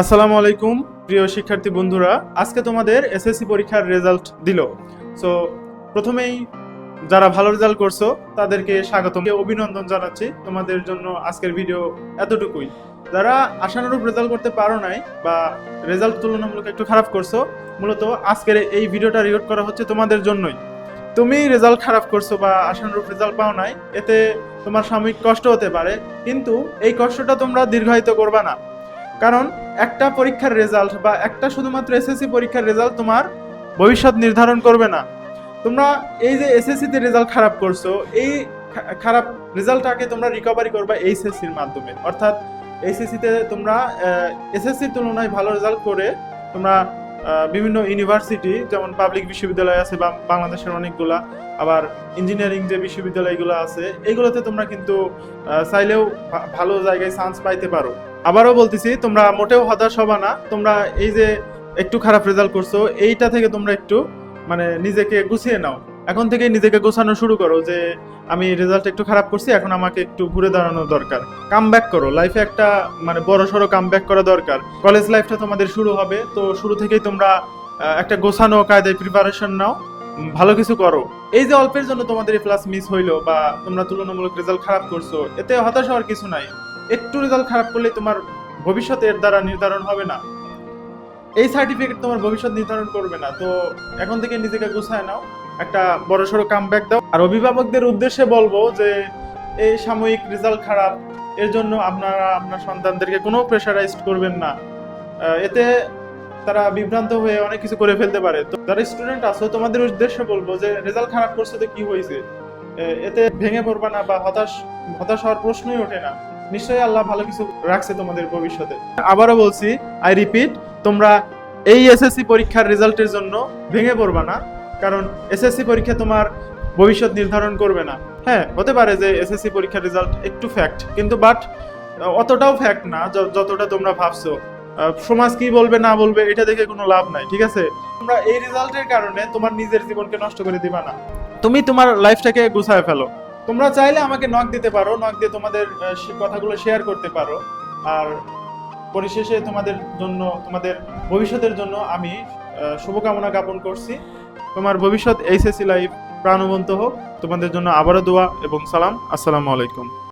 আসসালামু আলাইকুম প্রিয় শিক্ষার্থী বন্ধুরা, আজকে তোমাদের এসএসসি পরীক্ষার রেজাল্ট দিল। সো প্রথমেই যারা ভালো রেজাল্ট করছো তাদেরকে স্বাগতম, অভিনন্দন জানাচ্ছি। তোমাদের জন্য আজকের ভিডিও এতটুকুই। যারা আশানুরূপ রেজাল্ট করতে পারো নাই বা রেজাল্ট তুলনামূলক একটু খারাপ করছো, মূলত আজকের এই ভিডিওটা রেকর্ড করা হচ্ছে তোমাদের জন্যই। তুমি রেজাল্ট খারাপ করছো বা আশানুরূপ রেজাল্ট পাও নাই, এতে তোমার সাময়িক কষ্ট হতে পারে, কিন্তু এই কষ্টটা তোমরা দীর্ঘায়িত করবা না। কারণ একটা পরীক্ষার রেজাল্ট বা একটা শুধুমাত্র এসএসসি পরীক্ষার রেজাল্ট তোমার ভবিষ্যৎ নির্ধারণ করবে না। তোমরা এই যে এসএসসি তে রেজাল্ট খারাপ করছো, এই খারাপ রেজাল্টটাকে তোমরা রিকভারি করবা এইচএসসির মাধ্যমে। অর্থাৎ এইচএসসি তে তোমরা এসএসসির তুলনায় ভালো রেজাল্ট করে তোমরা বিভিন্ন ইউনিভার্সিটি, যেমন পাবলিক বিশ্ববিদ্যালয় আছে বা বাংলাদেশের অনেকগুলা, আবার ইঞ্জিনিয়ারিং যে বিশ্ববিদ্যালয়গুলো আছে, এইগুলোতে তোমরা কিন্তু চাইলেও ভালো জায়গায় চান্স পাইতে পারো। আবারও বলতেছি, তোমরা মোটেও হতাশ হবা না। তোমরা এই যে একটু খারাপ রেজাল্ট করছো, এইটা থেকে তোমরা একটু নিজেকে গুছিয়ে নাও। এখন থেকে নিজেকে গোছানো শুরু করো যে আমি রেজাল্ট একটু খারাপ করছি, এখন আমাকে একটু ঘুরে দাঁড়ানো দরকার। কাম ব্যাক করো লাইফে, একটা বড় সড়ো কাম ব্যাক করা দরকার। কলেজ লাইফটা তোমাদের শুরু হবে, তো শুরু থেকেই তোমরা একটা গোছানো কায়দায় প্রিপারেশন নাও, ভালো কিছু করো। এই যে অল্পের জন্য তোমাদের ক্লাস মিস হইলো বা তোমরা তুলনামূলক রেজাল্ট খারাপ করছো, এতে হতাশ হওয়ার কিছু নাই। একটু রেজাল্ট খারাপ করলে তোমার ভবিষ্যৎ এর দ্বারা নির্ধারণ হবে না। এই সার্টিফিকেট তোমার ভবিষ্যৎ নির্ধারণ করবে না। তো এখন থেকে নিজেকে গুছায় নাও, একটা বড়সড় কামব্যাক দাও। আর অভিভাবকদের উদ্দেশ্যে বলবো যে এই সাময়িক রেজাল্ট খারাপ, এর জন্য আপনারা আপনার সন্তানদেরকে কোনো প্রেশারাইজড করবেন না। এতে তারা বিভ্রান্ত হয়ে অনেক কিছু করে ফেলতে পারে। তো যারা স্টুডেন্ট আছো, তোমাদের উদ্দেশ্যে বলবো যে রেজাল্ট খারাপ করছে তো কি হয়েছে, এতে ভেঙে পড়বা না বা হতাশ হওয়ার প্রশ্নই ওঠে না। নিশ্চয়ই আল্লাহ ভালো কিছু রাখছে তোমাদের ভবিষ্যতে। আবারও বলছি, আই রিপিট, তোমরা এই এসএসসি পরীক্ষার রেজাল্টের জন্য ভেঙে পড়বা না। কারণ এসএসসি পরীক্ষা তোমার ভবিষ্যৎ নির্ধারণ করবে না। হ্যাঁ, হতে পারে যে এসএসসি পরীক্ষার রেজাল্ট একটু ফ্যাক্ট, কিন্তু বাট অতটাও ফ্যাক্ট না যতটা তোমরা ভাবছো। সমাজ কি বলবে না বলবে এটা দেখে কোনো লাভ নাই, ঠিক আছে? তোমরা এই রেজাল্টের কারণে তোমার নিজের জীবনকে নষ্ট করে দিবা না। তুমি তোমার লাইফটাকে গুছায় ফেলো। তোমরা চাইলে আমাকে নক দিতে পারো, নক দিয়ে তোমাদের কথাগুলো শেয়ার করতে পারো। আর পরিশেষে তোমাদের জন্য, তোমাদের ভবিষ্যতের জন্য আমি শুভকামনা জ্ঞাপন করছি। তোমার ভবিষ্যৎ এইচএসসি লাইফ প্রাণবন্ত হোক। তোমাদের জন্য আবারও দোয়া এবং সালাম। আসসালামু আলাইকুম।